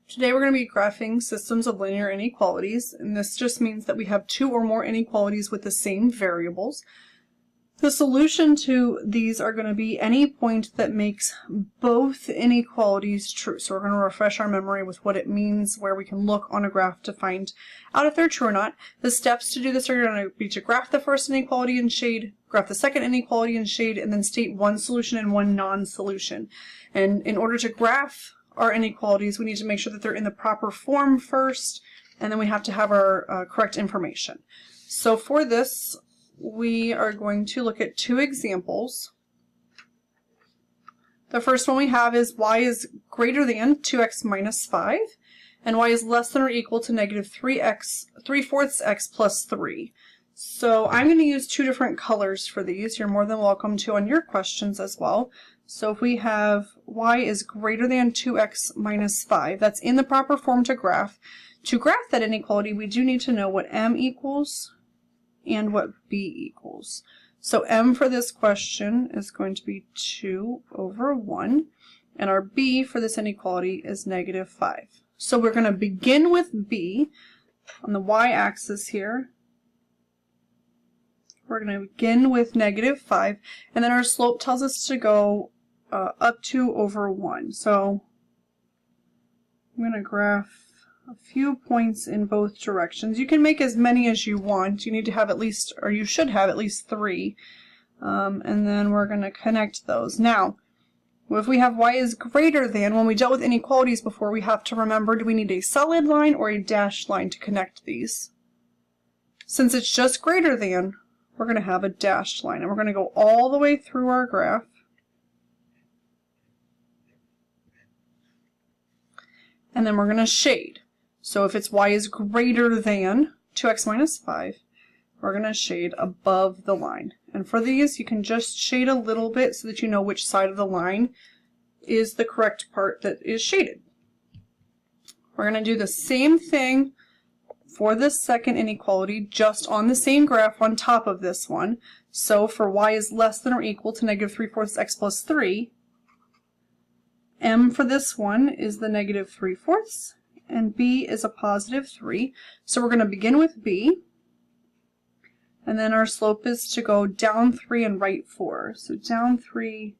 Today we're going to be graphing systems of linear inequalities, and this just means that we have two or more inequalities with the same variables. The solution to these are going to be any point that makes both inequalities true. So we're going to refresh our memory with what it means, where we can look on a graph to find out if they're true or not. The steps to do this are going to be to graph the first inequality in shade, graph the second inequality in shade, and then state one solution and one non-solution. And in order to graph our inequalities, we need to make sure that they're in the proper form first, and then we have to have our correct information. So for this, we are going to look at two examples. The first one we have is y is greater than 2x minus 5, and y is less than or equal to negative 3/4 x plus 3. So I'm going to use two different colors for these. You're more than welcome to on your questions as well. So if we have y is greater than 2x minus 5, that's in the proper form to graph. To graph that inequality, we do need to know what m equals and what b equals. So m for this question is going to be 2 over 1, and our b for this inequality is negative 5. So we're going to begin with b on the y-axis here. We're going to begin with negative 5, and then our slope tells us to go up 2 over 1. So I'm going to graph a few points in both directions. You can make as many as you want. You need to have at least, or you should have at least 3. And then we're going to connect those. Now, if we have y is greater than, when we dealt with inequalities before, we have to remember, do we need a solid line or a dashed line to connect these? Since it's just greater than, we're going to have a dashed line, and we're going to go all the way through our graph. And then we're going to shade. So if it's y is greater than 2x minus 5, we're going to shade above the line. And for these, you can just shade a little bit so that you know which side of the line is the correct part that is shaded. We're going to do the same thing for this second inequality, just on the same graph on top of this one. So for y is less than or equal to negative 3/4 x plus 3, m for this one is the negative 3/4, and b is a positive 3. So we're going to begin with b, and then our slope is to go down 3 and right 4. So down 3,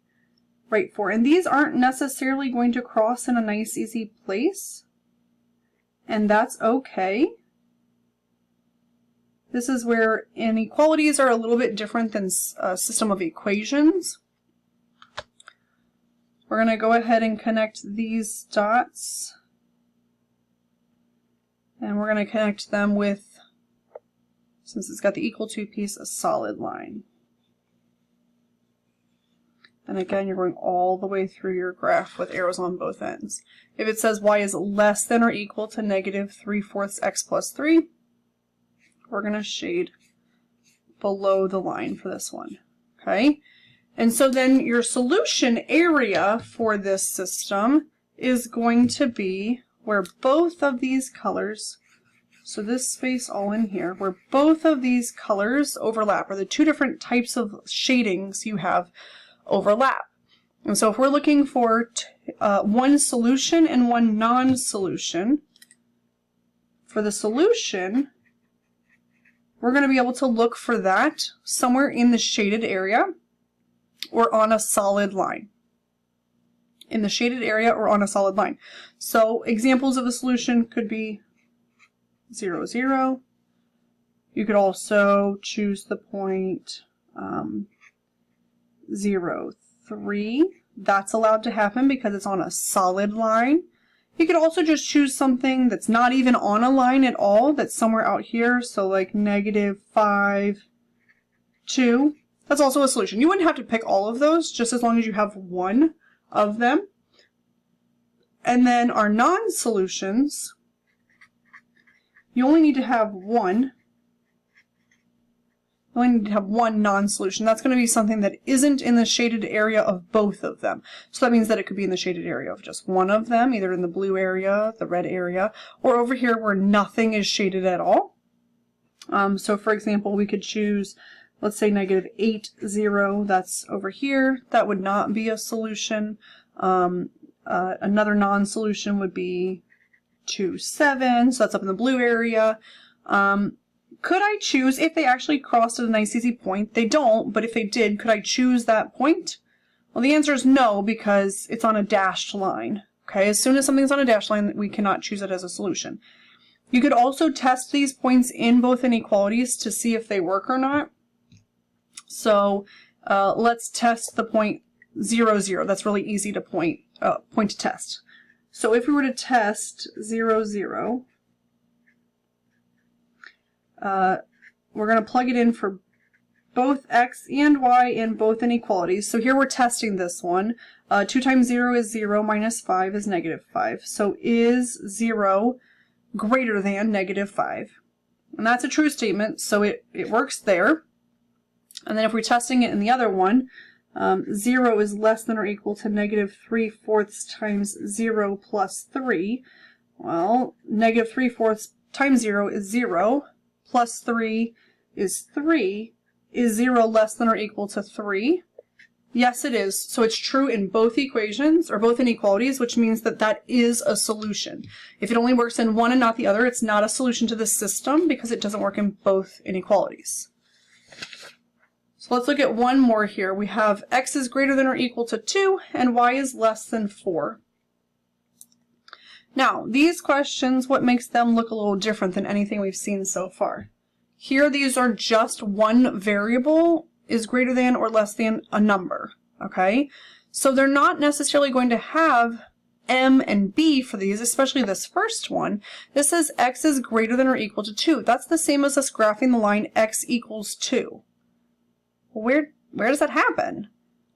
right 4. And these aren't necessarily going to cross in a nice easy place, and that's okay. This is where inequalities are a little bit different than a system of equations. We're going to go ahead and connect these dots, and we're going to connect them with, since it's got the equal to piece, a solid line. And again, you're going all the way through your graph with arrows on both ends. If it says y is less than or equal to negative 3/4 x plus 3, we're going to shade below the line for this one. Okay? And so then your solution area for this system is going to be where both of these colors, so this space all in here, where both of these colors overlap, or the two different types of shadings you have overlap. And so if we're looking for one solution and one non-solution, for the solution, we're going to be able to look for that somewhere in the shaded area or on a solid line. In the shaded area or on a solid line. So examples of a solution could be 0, 0. You could also choose the point 0, 3. That's allowed to happen because it's on a solid line. You could also just choose something that's not even on a line at all, that's somewhere out here, so like negative 5, 2. That's also a solution. You wouldn't have to pick all of those, just as long as you have one of them. And then our non-solutions, you only need to have one. You only need to have one non-solution. That's going to be something that isn't in the shaded area of both of them. So that means that it could be in the shaded area of just one of them, either in the blue area, the red area, or over here where nothing is shaded at all. So for example, we could choose, let's say negative 8, 0, that's over here. That would not be a solution. Another non-solution would be 2, 7, so that's up in the blue area. Could I choose, if they actually crossed at a nice easy point, they don't, but if they did, could I choose that point? Well, the answer is no, because it's on a dashed line. Okay, as soon as something's on a dashed line, we cannot choose it as a solution. You could also test these points in both inequalities to see if they work or not. So let's test the point 0, 0. That's really easy to point to test. So if we were to test 0, 0, we're going to plug it in for both x and y in both inequalities. So here we're testing this one. 2 times 0 is 0, minus 5 is negative 5. So is 0 greater than negative 5? And that's a true statement, so it works there. And then if we're testing it in the other one, 0 is less than or equal to negative 3/4 times 0 plus 3. Well, negative 3/4 times 0 is 0, plus 3 is 3. Is 0 less than or equal to 3? Yes, it is. So it's true in both equations, or both inequalities, which means that that is a solution. If it only works in one and not the other, it's not a solution to the system because it doesn't work in both inequalities. So let's look at one more here. We have x is greater than or equal to 2 and y is less than 4. Now, these questions, what makes them look a little different than anything we've seen so far? Here, these are just one variable is greater than or less than a number, okay? So they're not necessarily going to have m and b for these, especially this first one. This says x is greater than or equal to 2. That's the same as us graphing the line x equals 2. Where does that happen?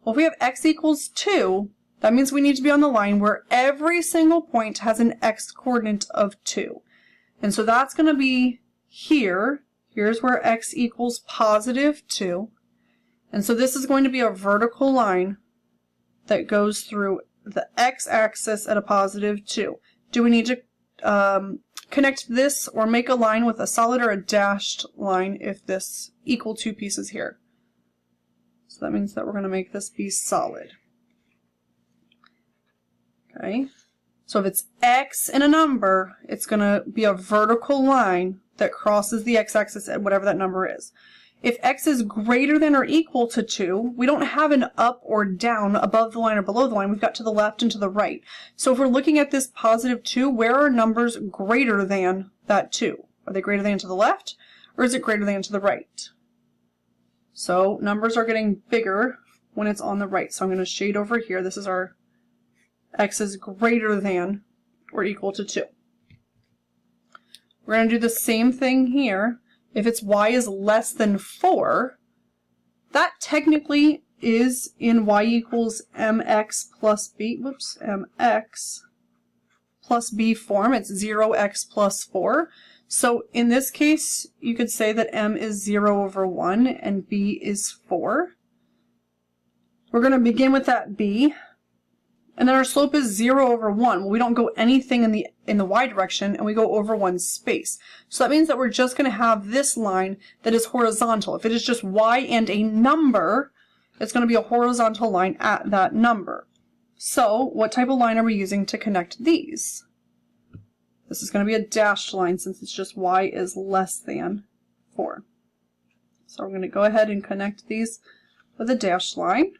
Well, if we have x equals 2, that means we need to be on the line where every single point has an x coordinate of 2. And so that's going to be here. Here's where x equals positive 2. And so this is going to be a vertical line that goes through the x-axis at a positive 2. Do we need to connect this or make a line with a solid or a dashed line if this equal 2 pieces here? So that means that we're going to make this be solid. Okay. So if it's x in a number, it's going to be a vertical line that crosses the x-axis at whatever that number is. If x is greater than or equal to 2, we don't have an up or down, above the line or below the line. We've got to the left and to the right. So if we're looking at this positive 2, where are numbers greater than that 2? Are they greater than to the left, or is it greater than to the right? So numbers are getting bigger when it's on the right. So I'm going to shade over here. This is our x is greater than or equal to 2. We're going to do the same thing here. If it's y is less than 4, that technically is in y equals mx plus b, mx plus b form. It's 0x plus 4. So in this case, you could say that m is 0 over 1 and b is 4. We're going to begin with that b. And then our slope is 0 over 1. Well, we don't go anything in the y direction, and we go over one space. So that means that we're just going to have this line that is horizontal. If it is just y and a number, it's going to be a horizontal line at that number. So what type of line are we using to connect these? This is going to be a dashed line since it's just y is less than 4. So we're going to go ahead and connect these with a dashed line.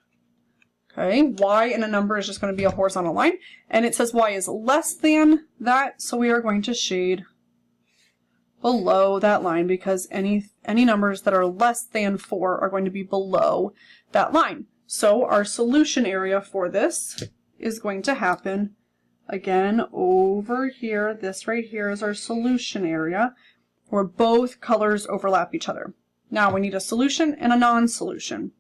Okay, y in a number is just going to be a horizontal line, and it says y is less than that, so we are going to shade below that line because any numbers that are less than 4 are going to be below that line. So our solution area for this is going to happen again over here. This right here is our solution area where both colors overlap each other. Now we need a solution and a non-solution.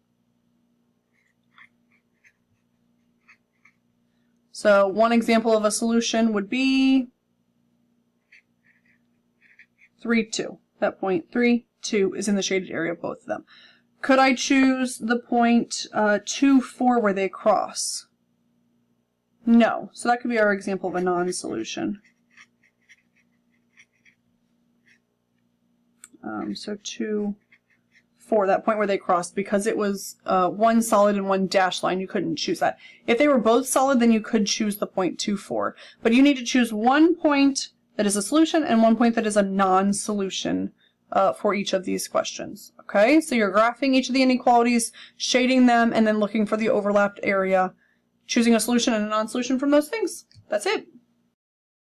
So one example of a solution would be 3, 2. That point 3, 2 is in the shaded area of both of them. Could I choose the point 2, 4 where they cross? No. So that could be our example of a non-solution. So 2, 4, that point where they crossed, because it was one solid and one dashed line, you couldn't choose that. If they were both solid, then you could choose the point 2, 4. But you need to choose one point that is a solution and 1 point that is a non-solution for each of these questions. Okay, so you're graphing each of the inequalities, shading them, and then looking for the overlapped area, choosing a solution and a non-solution from those things. That's it.